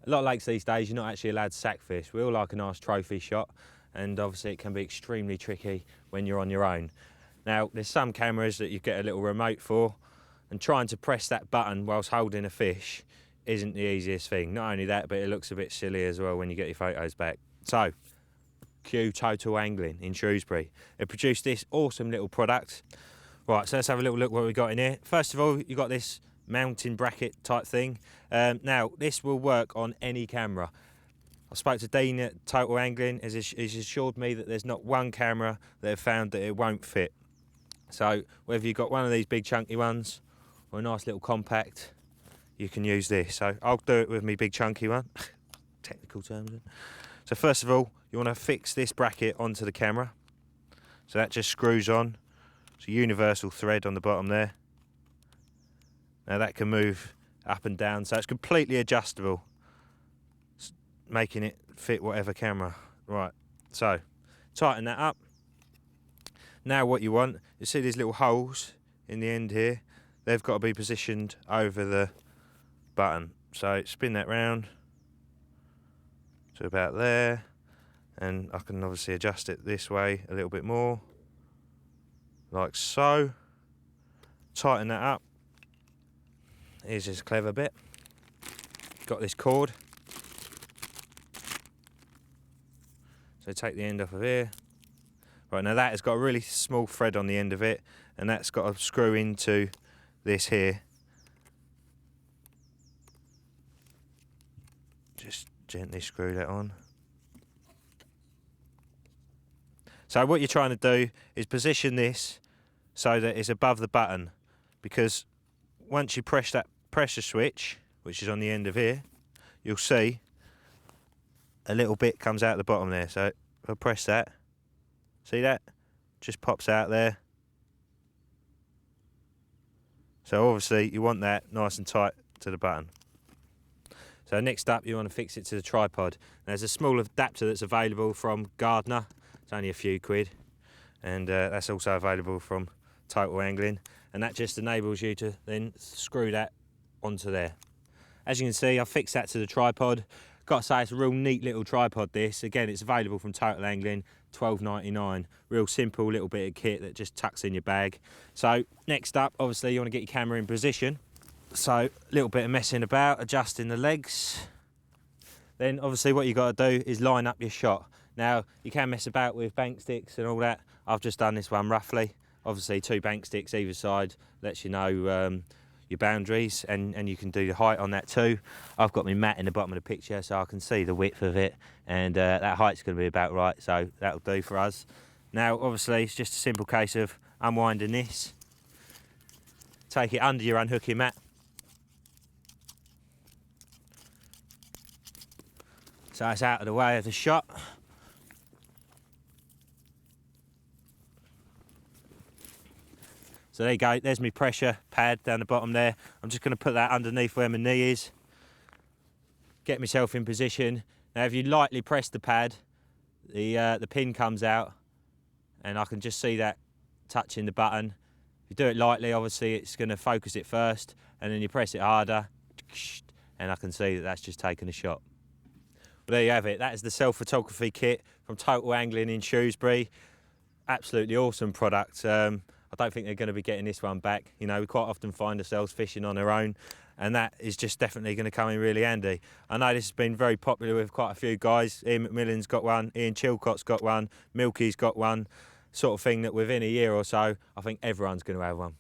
A lot of lakes these days, you're not actually allowed to sack fish. We all like a nice trophy shot, and obviously it can be extremely tricky when you're on your own. Now, there's some cameras that you get a little remote for, and trying to press that button whilst holding a fish isn't the easiest thing. Not only that, but it looks a bit silly as well when you get your photos back. So, cue Total Angling in Shrewsbury. They produced this awesome little product. Right, so let's have a little look what we got in here. First of all, you got this mounting bracket type thing. Now, this will work on any camera. I spoke to Dean at Total Angling. He's assured me that there's not one camera that have found that it won't fit. So whether you've got one of these big chunky ones or a nice little compact, you can use this. So I'll do it with my big chunky one. Technical terms. So first of all, you want to fix this bracket onto the camera. So that just screws on. It's a universal thread on the bottom there. Now that can move up and down, so it's completely adjustable, making it fit whatever camera. Right, so tighten that up. Now what you want, you see these little holes in the end here, they've got to be positioned over the button. So spin that round to about there, and I can obviously adjust it this way a little bit more, like so. Tighten that up. Here's this clever bit. Got this cord. So take the end off of here. Right, now that has got a really small thread on the end of it, and that's got to screw into this here. Just gently screw that on. So what you're trying to do is position this so that it's above the button, because once you press that pressure switch, which is on the end of here, you'll see a little bit comes out the bottom there. So if I press that, see that? Just pops out there. So obviously you want that nice and tight to the button. So next up, you want to fix it to the tripod. There's a small adapter that's available from Gardner. It's only a few quid. And that's also available from Total Angling. And that just enables you to then screw that onto there. As you can see, I've fixed that to the tripod. Got to say, it's a real neat little tripod, this. Again, it's available from Total Angling, $12.99. Real simple little bit of kit that just tucks in your bag. So next up, obviously, you want to get your camera in position. So a little bit of messing about, adjusting the legs. Then obviously what you got to do is line up your shot. Now, you can mess about with bank sticks and all that. I've just done this one roughly. Obviously 2 bank sticks either side lets you know your boundaries, and you can do the height on that too. I've got my mat in the bottom of the picture so I can see the width of it, and that height's going to be about right, so that'll do for us. Now obviously it's just a simple case of unwinding this, take it under your unhooking mat, so it's out of the way of the shot. So there you go, there's my pressure pad down the bottom there. I'm just going to put that underneath where my knee is. Get myself in position. Now if you lightly press the pad, the pin comes out, and I can just see that touching the button. If you do it lightly, obviously it's going to focus it first, and then you press it harder, and I can see that that's just taken a shot. But there you have it, that is the self-photography kit from Total Angling in Shrewsbury. Absolutely awesome product. I don't think they're going to be getting this one back. You know, we quite often find ourselves fishing on our own, and that is just definitely going to come in really handy. I know this has been very popular with quite a few guys. Ian McMillan's got one, Ian Chilcott's got one, Milky's got one, sort of thing that within a year or so, I think everyone's going to have one.